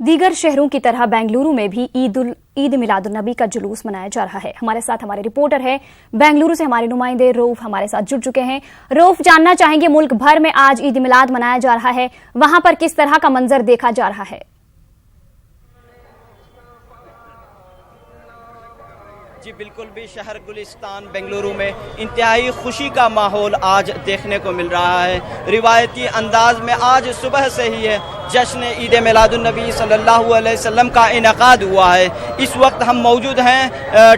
दीगर शहरों की तरह बेंगलुरु में भी ईद मिलादुन्नबी का जुलूस मनाया जा रहा है। हमारे साथ हमारे रिपोर्टर है बेंगलुरु से हमारे नुमाइंदे रऊफ हमारे साथ जुड़ चुके हैं। रऊफ, जानना चाहेंगे मुल्क भर में आज ईद मिलाद मनाया जा रहा है, वहां पर किस तरह का मंजर देखा जा रहा है? जी बिल्कुल भी शहर गुलिस्तान बेंगलुरु में इंतहाई खुशी का माहौल आज देखने को मिल रहा है। रिवायती अंदाज में आज सुबह से ही है जश्न ईद मिलादुन्नबी सल्लल्लाहु अलैहि वसल्लम का इनकाद हुआ है। इस वक्त हम मौजूद हैं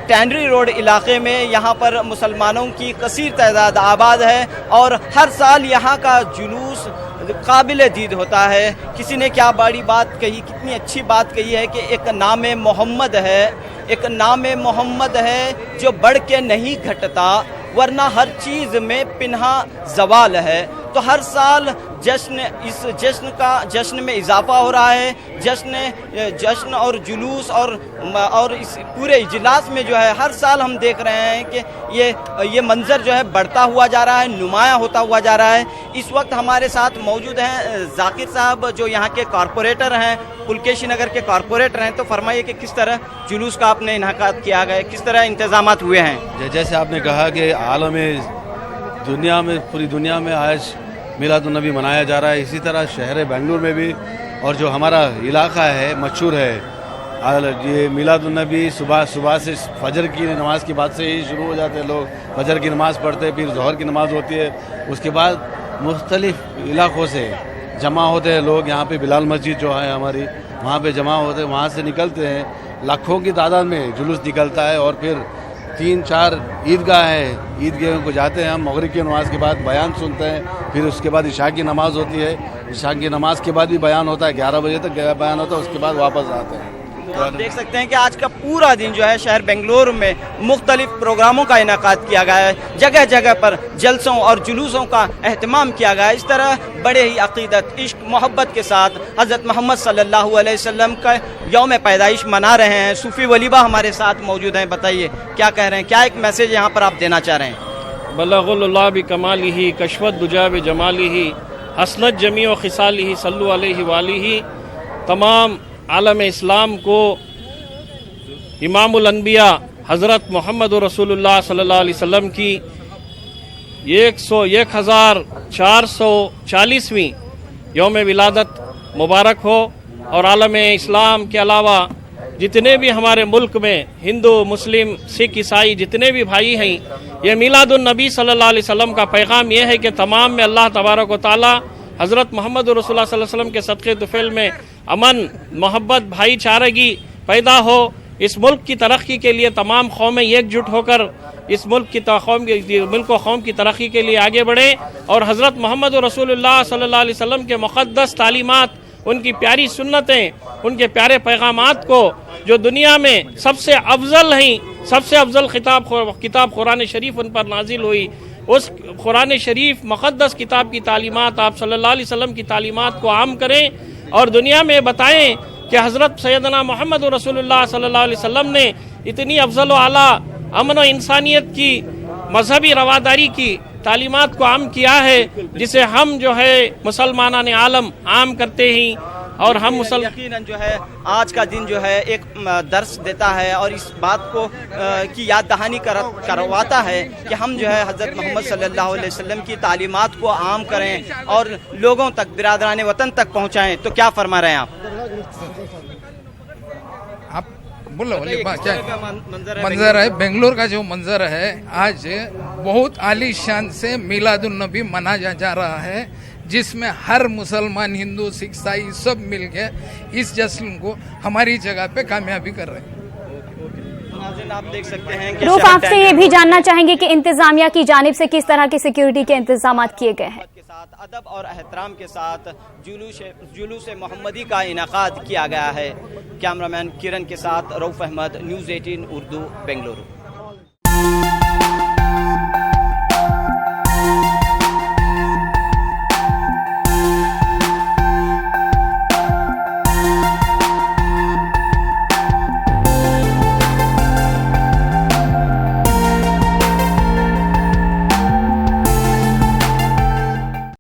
टैंडरी रोड इलाके में। यहाँ पर मुसलमानों की कसीर तादाद आबाद है और हर साल यहाँ का जुलूस काबिल दीद होता है। किसी ने क्या बड़ी बात कही, कितनी अच्छी बात कही है कि एक नाम मोहम्मद है, एक नाम मोहम्मद है जो बढ़ के नहीं घटता, वरना हर चीज़ में पिन्हा जवाल है। तो हर साल इस जश्न में इजाफा हो रहा है। जश्न और जुलूस और इस पूरे इजलास में जो है हर साल हम देख रहे हैं कि ये मंजर जो है बढ़ता हुआ जा रहा है, नुमायाँ होता हुआ जा रहा है। इस वक्त हमारे साथ मौजूद हैं जाकिर साहब जो यहाँ के कॉरपोरेटर हैं, पुलकेशी नगर के कॉरपोरेटर हैं। तो फरमाइए कि किस तरह जुलूस का आपने इनकाद किया गया, किस तरह इंतजामात हुए हैं? जैसे आपने कहा कि आलम दुनिया में, पूरी दुनिया में आज मिलादुन्नबी मनाया जा रहा है, इसी तरह शहर बेंगलुरु में भी और जो हमारा इलाका है मशहूर है, ये मिलादुन्नबी सुबह से फजर की नमाज के बाद से ही शुरू हो जाते हैं। लोग फजर की नमाज़ पढ़ते हैं, फिर ज़ोहर की नमाज़ होती है, उसके बाद मुख्तलिफ इलाकों से जमा होते हैं लोग। यहाँ पे बिलाल मस्जिद जो है हमारी, वहाँ पे जमा होते हैं, वहाँ से निकलते हैं, लाखों की तादाद में जुलूस निकलता है और फिर 3-4 ईदगाह है, ईदगाह को जाते हैं हम। मगरिब की नमाज के बाद बयान सुनते हैं, फिर उसके बाद इशा की नमाज होती है, इशा की नमाज के बाद भी बयान होता है, 11 बजे तक बयान होता है, उसके बाद वापस आते हैं। तो आप देख सकते हैं कि आज का पूरा दिन जो है शहर बेंगलुरु में मुख्तलिफ प्रोग्रामों का इनकाद किया गया है। जगह जगह पर जलसों और जुलूसों का एहतमाम किया गया है। इस तरह बड़े ही अकीदत, इश्क, मोहब्बत के साथ हज़रत मोहम्मद सल्लल्लाहु अलैहि वसल्लम का यौम पैदाइश मना रहे हैं। सूफी वलीबा हमारे साथ मौजूद हैं, बताइए क्या कह रहे हैं, क्या एक मैसेज यहाँ पर आप देना चाह रहे हैं? बलगुल्लाह बिकमालिही कशवत दुजा बिजमालिही हसनत जमी व खिसालिही सल्लु अलैहि वालिही। तमाम आलम इस्लाम को इमामुल अनबिया हज़रत मोहम्मद रसूलुल्लाह सल्लल्लाहु अलैहि वसल्लम की 1440वीं यौम विलादत मुबारक हो। और आलम इस्लाम के अलावा जितने भी हमारे मुल्क में हिंदू, मुस्लिम, सिख, ईसाई जितने भी भाई हैं, ये मिलादुन्नबी सल्लल्लाहु अलैहि वसल्लम का पैगाम ये है कि तमाम में अल्लाह तबारक व तआला हज़रत मोहम्मद रसूलुल्लाह सल्लल्लाहु अलैहि वसल्लम के सदक़े तुफ़ैल में अमन, मोहब्बत, भाईचारगी पैदा हो। इस मुल्क की तरक्की के लिए तमाम कौमें एकजुट होकर इस मुल्क व कौम की तरक्की के लिए आगे बढ़े और हज़रत मोहम्मद रसूलुल्लाह सल्लल्लाहु अलैहि वसल्लम के मुक़द्दस तालीमात, उनकी प्यारी सुन्नतें, उनके प्यारे पैगामात को जो दुनिया में सबसे अफजल हैं, सबसे अफजल किताब कुरान शरीफ उन पर नाजिल हुई, उस कुरान शरीफ मुक़द्दस किताब की तालीमात, आप सल्लल्लाहु अलैहि वसल्लम की तालीमात को आम करें और दुनिया में बताएं कि हज़रत सैयदना मोहम्मद रसूलुल्लाह सल्लल्लाहु अलैहि वसल्लम ने इतनी अफजल व आला अमन व इंसानियत की, मजहबी रवादारी की तालीमात को आम किया है, जिसे हम जो है मुसलमाना ने आलम आम करते हैं। और हम यकीनन जो है आज का दिन जो है एक दर्स देता है और इस बात को की याद दहानी करवाता है कि हम जो है हज़रत मोहम्मद सल्लल्लाहु अलैहि वसल्लम की तालीमात को आम करें और लोगों तक, बिरादरान वतन तक पहुँचाएँ। तो क्या फरमा रहे हैं आप? मंजर है बेंगलुरु का, जो मंजर है आज बहुत आलीशान से मिलादुन्नबी मनाया जा रहा है, जिसमें हर मुसलमान, हिंदू, सिख, ईसाई सब मिलकर इस जश्न को हमारी जगह पे कामयाबी कर रहे हैं। आप देख सकते हैं कि रऊफ, आपसे ये भी जानना चाहेंगे कि इंतजामिया की जानिब से किस तरह के सिक्योरिटी के इंतजाम किए गए हैं? के साथ अदब और एहतराम के साथ जुलूस मोहम्मदी का इनकाद किया गया है। कैमरामैन किरण के साथ रऊफ अहमद, न्यूज़ 18 उर्दू, बेंगलुरु।